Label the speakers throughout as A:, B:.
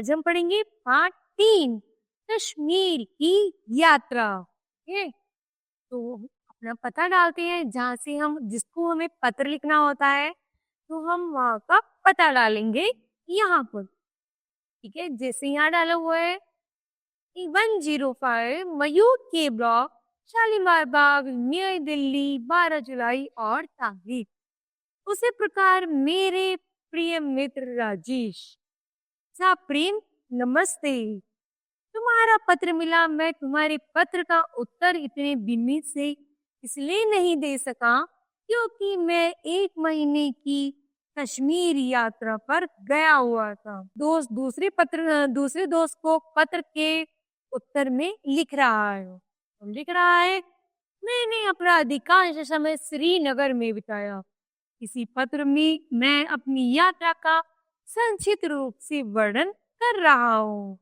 A: आज हम पढ़ेंगे पार्ट 3, कश्मीर की यात्रा। ये तो अपना पता डालते हैं, जहाँ से हम जिसको हमें पत्र लिखना होता है तो हम वहाँ का पता डालेंगे यहाँ पर। ठीक है, जैसे यहाँ डाला हुआ है 105 मयूर के ब्लॉक, शालीमार बाग, नई दिल्ली, 12 जुलाई और तारीख। उसी प्रकार मेरे प्रिय मित्र राजेश, सा प्रेम नमस्ते। तुम्हारा पत्र मिला। मैं तुम्हारे पत्र का उत्तर इतने दिन से इसलिए नहीं दे सका क्योंकि मैं 1 महीने की कश्मीर यात्रा पर गया हुआ था। दूसरे दोस्त को पत्र के उत्तर में लिख रहा है। मैंने अपना अधिकांश समय श्रीनगर में बिताया। इसी पत्र में मैं अपनी यात्रा का संक्षिप्त रूप से वर्णन कर रहा हूँ।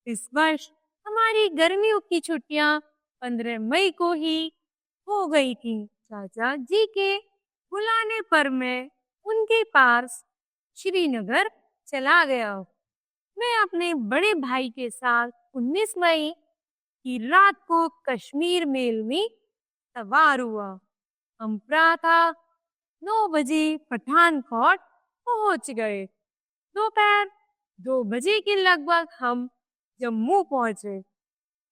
A: इस वर्ष हमारी गर्मियों की छुट्टियां 15 मई को ही हो गई थी। चाचा जी के बुलाने पर मैं उनके पास श्रीनगर चला गया। मैं अपने बड़े भाई के साथ 19 मई की रात को कश्मीर मेल में सवार हुआ। हम प्रातः 9 बजे पठानकोट पहुंच गए। दोपहर 2 बजे के लगभग हम जम्मू पहुंचे।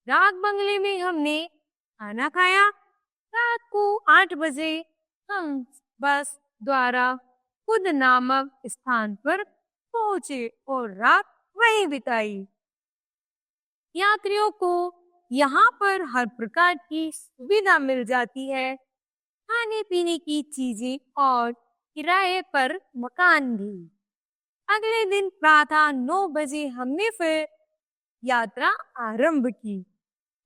A: डाक बंगले में हमने खाना खाया। रात को 8 बजे हम बस द्वारा खुद नामक स्थान पर पहुंचे और रात वहीं बिताई। यात्रियों को यहाँ पर हर प्रकार की सुविधा मिल जाती है, खाने पीने की चीजें और किराए पर मकान भी। अगले दिन प्रातः 9 बजे हमने फिर यात्रा आरंभ की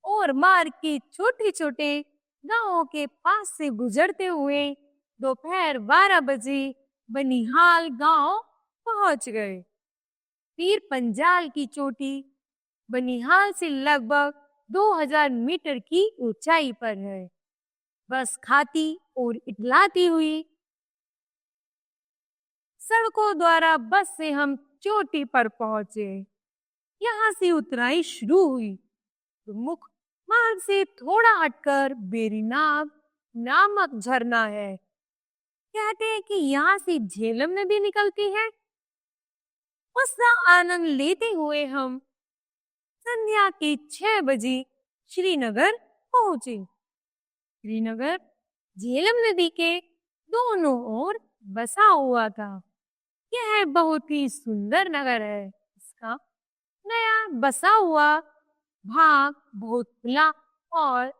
A: और मार्ग के छोटे छोटे गांवों के पास से गुजरते हुए दोपहर 12 बजे बनिहाल गांव पहुंच गए। पीर पंजाल की चोटी बनिहाल से लगभग 2000 मीटर की ऊंचाई पर है। बस खाती और इटलाती हुई सड़कों द्वारा बस से हम चोटी पर पहुंचे। यहाँ से उतराई शुरू हुई। मुख्य मार्ग से थोड़ा हटकर बेरीनाग नामक झरना है। कहते हैं कि यहाँ से झेलम नदी निकलती है। उसका आनंद लेते हुए हम संध्या के 6 बजे श्रीनगर पहुंचे। श्रीनगर झेलम नदी के दोनों ओर बसा हुआ था। यह बहुत ही सुंदर नगर है। इसका नया बसा हुआ भाग बहुत खुला और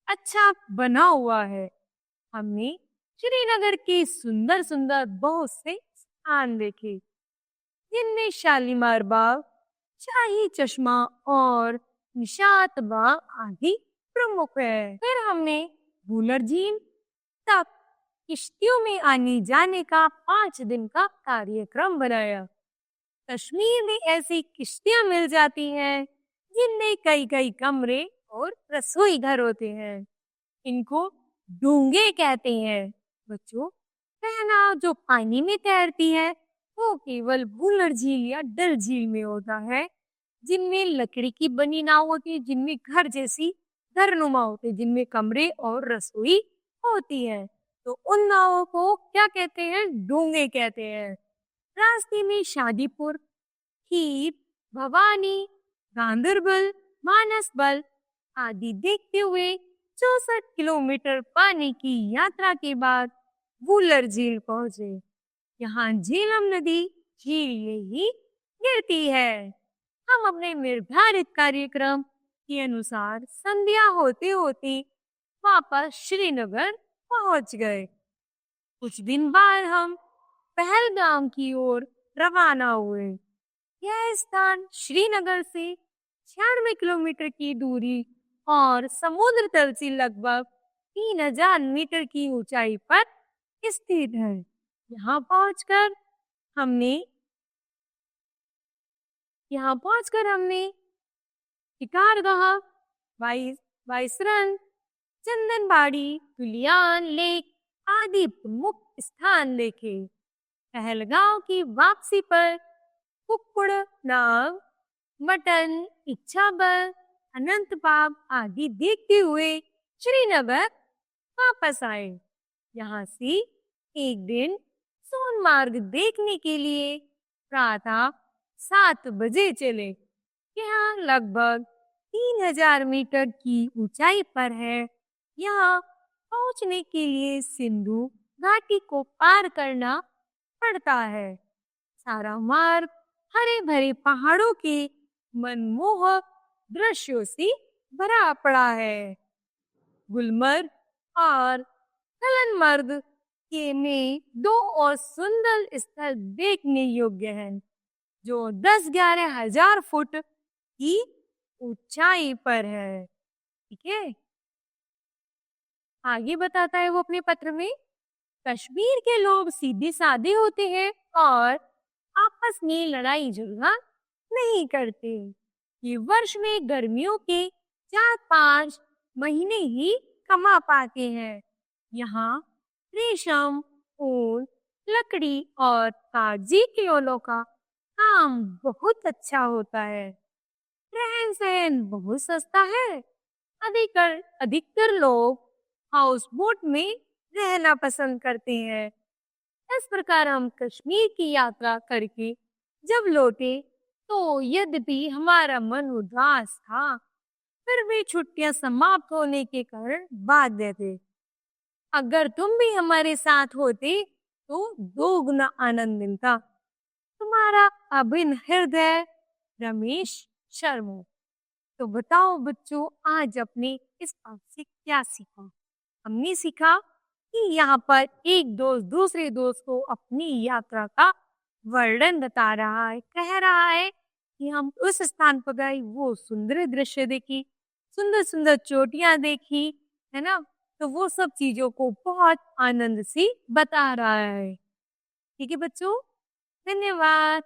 A: अच्छा बना हुआ है। हमने श्रीनगर के सुंदर सुंदर बहुत से स्थान देखे, जिनमें शालीमार बाग, शाही चश्मा और निशात बाग आदि प्रमुख है। फिर हमने भूलर झील तक किश्तियों में आने जाने का 5 दिन का कार्यक्रम बनाया। कश्मीर में ऐसी किश्तियां मिल जाती हैं जिनमें कई कई कमरे और रसोई घर होते हैं। इनको डूंगे कहते हैं। बच्चों, कहना जो पानी में तैरती है वो केवल भूलर झील या डल झील में होता है, जिनमें लकड़ी की बनी नाव होती है, जिनमें घर जैसी घरनुमा होते हैं, जिनमें कमरे और रसोई होती है। तो उन नावों को क्या कहते हैं? डोंगे कहते हैं। रास्ते में शादीपुर, खीर, भवानी, गांदरबल, मानसबल आदि देखते हुए 64 किलोमीटर पानी की यात्रा के बाद वूलर झील पहुंचे। यहाँ झेलम नदी झील में ही गिरती है। हम अपने निर्धारित कार्यक्रम के अनुसार संध्या होते होते वापस श्रीनगर पहुंच गए। कुछ दिन बाद हम पहलगाम की ओर रवाना हुए। यह स्थान श्रीनगर से 96 किलोमीटर की दूरी और समुद्र तल से लगभग 3000 मीटर की ऊंचाई पर स्थित है। यहाँ पहुंचकर हमने शिकारगाह, वाइसरन, चंदनबाड़ी, तुलियान लेक आदि प्रमुख स्थान देखे। पहलगांव की वापसी पर कुक्कुड़ नाग मटन, इच्छाबल, अनंतबाग आदि देखते हुए श्रीनगर वापस आए। यहाँ से एक दिन सोनमार्ग देखने के लिए प्रातः 7 बजे चले। यहाँ लगभग 3000 मीटर की ऊंचाई पर है। यहाँ पहुंचने के लिए सिंधु घाटी को पार करना पड़ता है। सारा मार्ग हरे भरे पहाड़ों के मनमोहक दृश्यों से भरा पड़ा है। गुलमर्ग और कलनमर्ग के में दो और सुंदर स्थल देखने योग्य हैं, जो 10-11 हजार फुट की ऊंचाई पर है। ठीक है, आगे बताता है वो अपने पत्र में, कश्मीर के लोग सीधे साधे होते हैं और आपस में लड़ाई झगड़ा नहीं करते। ये वर्ष में गर्मियों के 4-5 महीने ही कमा पाते हैं। यहाँ रेशम, ऊन, लकड़ी और कागजी खिलौनों का काम बहुत अच्छा होता है। रहन सहन बहुत सस्ता है। अधिकतर लोग हाउस बोट में रहना पसंद करते हैं। इस प्रकार हम कश्मीर की यात्रा करके जब लौटे तो यद्यपि हमारा मन उदास था, फिर भी छुट्टियां समाप्त होने के कारण भाग देते। अगर तुम भी हमारे साथ होते तो 2 गुना आनंद मिलता। तुम्हारा अभिन्न हृदय, रमेश शर्मा। तो बताओ बच्चों, आज अपने इस पाठ से क्या सीखा? हमने सीखा कि यहाँ पर एक दोस्त दूसरे दोस्त को अपनी यात्रा का वर्णन बता रहा है, कह रहा है कि हम उस स्थान पर गए, वो सुंदर दृश्य देखी, सुंदर सुंदर चोटियां देखी, है ना। तो वो सब चीजों को बहुत आनंद से बता रहा है। ठीक है बच्चों, धन्यवाद।